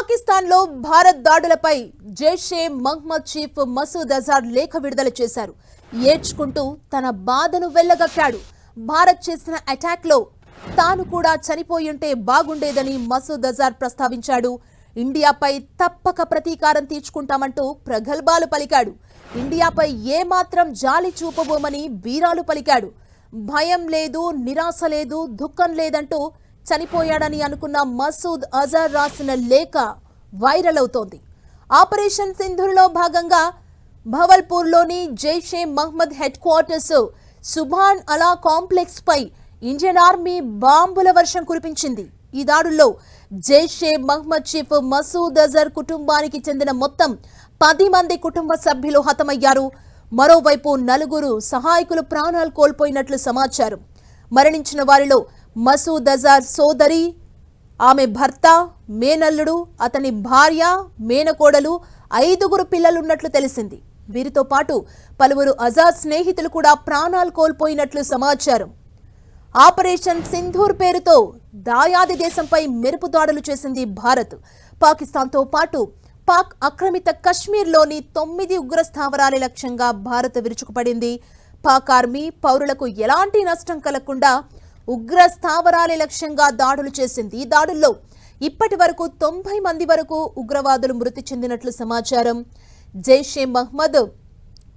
పాకిస్తాన్లో భారత్ దాడులపై జైషే మహ్మద్ చీఫ్ మసూద్ అజార్ లేఖ విడుదల చేశారు. ఏడ్చుకుంటూ తన బాధను వెళ్లగక్కాడు. భారత్ చేసిన అటాక్లో తాను కూడా చనిపోయుంటే బాగుండేదని మసూద్ అజార్ ప్రస్తావించాడు. ఇండియాపై తప్పక ప్రతీకారం తీర్చుకుంటామంటూ ప్రగల్భాలు పలికాడు. ఇండియాపై ఏమాత్రం జాలి చూపబోమని బీరాలు పలికాడు. భయం లేదు, నిరాశ లేదు, దుఃఖం లేదంటూ చనిపోయాడని అనుకున్న మసూద్ అజార్ రాసిన లేఖ వైరల్ అవుతోంది. ఆపరేషన్ సింధూర్లో భాగంగా భవల్పూర్లోని జైషే మహ్మద్ హెడ్ క్వార్టర్స్ సుభాన్ అలా కాంప్లెక్స్ పై ఇండియన్ ఆర్మీ బాంబుల వర్షం కురిపించింది. ఈ దాడుల్లో జైషే మహ్మద్ చీఫ్ మసూద్ అజర్ కుటుంబానికి చెందిన మొత్తం 10 మంది కుటుంబ సభ్యులు హతమయ్యారు. మరోవైపు 4 సహాయకులు ప్రాణాలు కోల్పోయినట్లు సమాచారం. మరణించిన వారిలో మసూద్ అజార్ సోదరి, ఆమె భర్త, మేనల్లుడు, అతని భార్య, మేనకోడలు, 5 పిల్లలున్నట్లు తెలిసింది. వీరితో పాటు పలువురు అజార్ స్నేహితులు కూడా ప్రాణాలు కోల్పోయినట్లు సమాచారం. ఆపరేషన్ సింధూర్ పేరుతో దాయాది దేశంపై మెరుపు దాడులు చేసింది భారత్. పాకిస్తాన్తో పాటు పాక్ ఆక్రమిత కశ్మీర్లోని 9 ఉగ్ర స్థావరాల లక్ష్యంగా భారత్ విరుచుకుపడింది. పాక్ ఆర్మీ పౌరులకు ఎలాంటి నష్టం కలగకుండా ఉగ్ర స్థావరాల లక్ష్యంగా దాడులు చేసింది. ఈ దాడుల్లో ఇప్పటి వరకు 90 మంది వరకు ఉగ్రవాదులు మృతి చెందినట్లు సమాచారం. జైషే మహ్మద్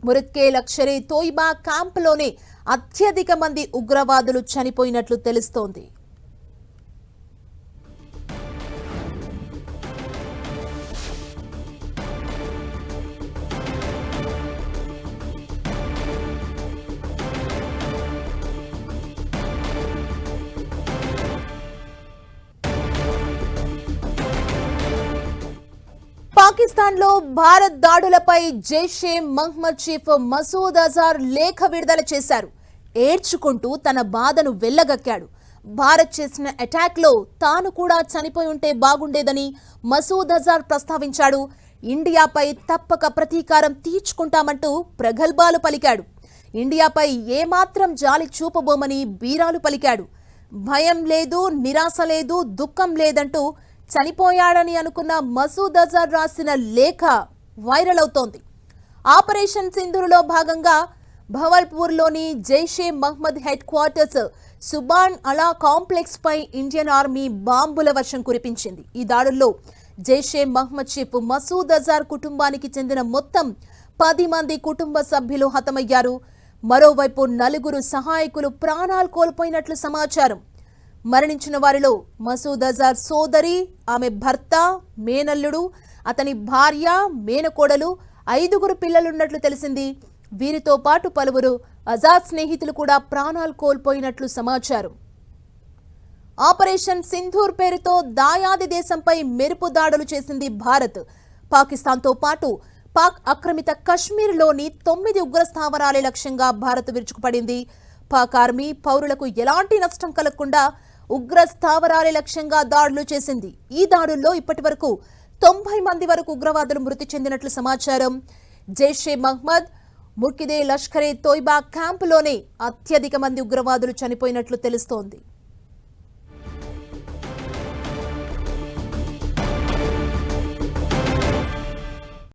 మురత్కే లష్కరే తోయిబా క్యాంపులోనే అత్యధిక మంది ఉగ్రవాదులు చనిపోయినట్లు తెలుస్తోంది. పాకిస్తాన్లో భారత్ దాడులపై జైషే మహ్మద్ చీఫ్ మసూద్ అజార్ లేఖ విడుదల చేశారు. ఏడ్చుకుంటూ తన బాధను వెళ్లగక్కాడు. భారత్ చేసిన అటాక్లో తాను కూడా చనిపోయి ఉంటే బాగుండేదని మసూద్ అజార్ ప్రస్తావించాడు. ఇండియాపై తప్పక ప్రతీకారం తీర్చుకుంటామంటూ ప్రగల్భాలు పలికాడు. ఇండియాపై ఏమాత్రం జాలి చూపబోమని బీరాలు పలికాడు. భయం లేదు, నిరాశ లేదు, దుఃఖం లేదంటూ చనిపోయాడని అనుకున్న మసూద్ అజార్ రాసిన లేఖ వైరల్ అవుతోంది. ఆపరేషన్ సింధూర్లో భాగంగా భవల్పూర్లోని జైషే మహ్మద్ హెడ్ క్వార్టర్స్ సుభాన్ అలా కాంప్లెక్స్ పై ఇండియన్ ఆర్మీ బాంబుల వర్షం కురిపించింది. ఈ దాడుల్లో జైషే మహ్మద్ చీఫ్ మసూద్ అజార్ కుటుంబానికి చెందిన మొత్తం 10 మంది కుటుంబ సభ్యులు హతమయ్యారు. మరోవైపు 4 సహాయకులు ప్రాణాలు కోల్పోయినట్లు సమాచారం. మరణించిన వారిలో మసూద్ అజార్ సోదరి, ఆమె భర్త, మేనల్లుడు, అతని భార్య, మేనకోడలు, 5 పిల్లలున్నట్లు తెలిసింది. వీరితో పాటు పలువురు అజార్ స్నేహితులు కూడా ప్రాణాలు కోల్పోయినట్లు సమాచారం. ఆపరేషన్ సింధూర్ పేరుతో దాయాది దేశంపై మెరుపు దాడులు చేసింది భారత్. పాకిస్తాన్తో పాటు పాక్ ఆక్రమిత కశ్మీర్లోని 9 ఉగ్ర స్థావరాల లక్ష్యంగా భారత్ విరుచుకుపడింది. పాక్ ఆర్మీ పౌరులకు ఎలాంటి నష్టం కలగకుండా ఉగ్ర స్థావరాల లక్ష్యంగా దాడులు చేసింది. ఈ దాడుల్లో ఇప్పటి వరకు 90 మంది వరకు ఉగ్రవాదులు మృతి చెందినట్లు సమాచారం. జైషే మహ్మద్ ముర్కిదే లష్కరే తోయిబా క్యాంపులోనే అత్యధిక మంది ఉగ్రవాదులు చనిపోయినట్లు తెలుస్తోంది.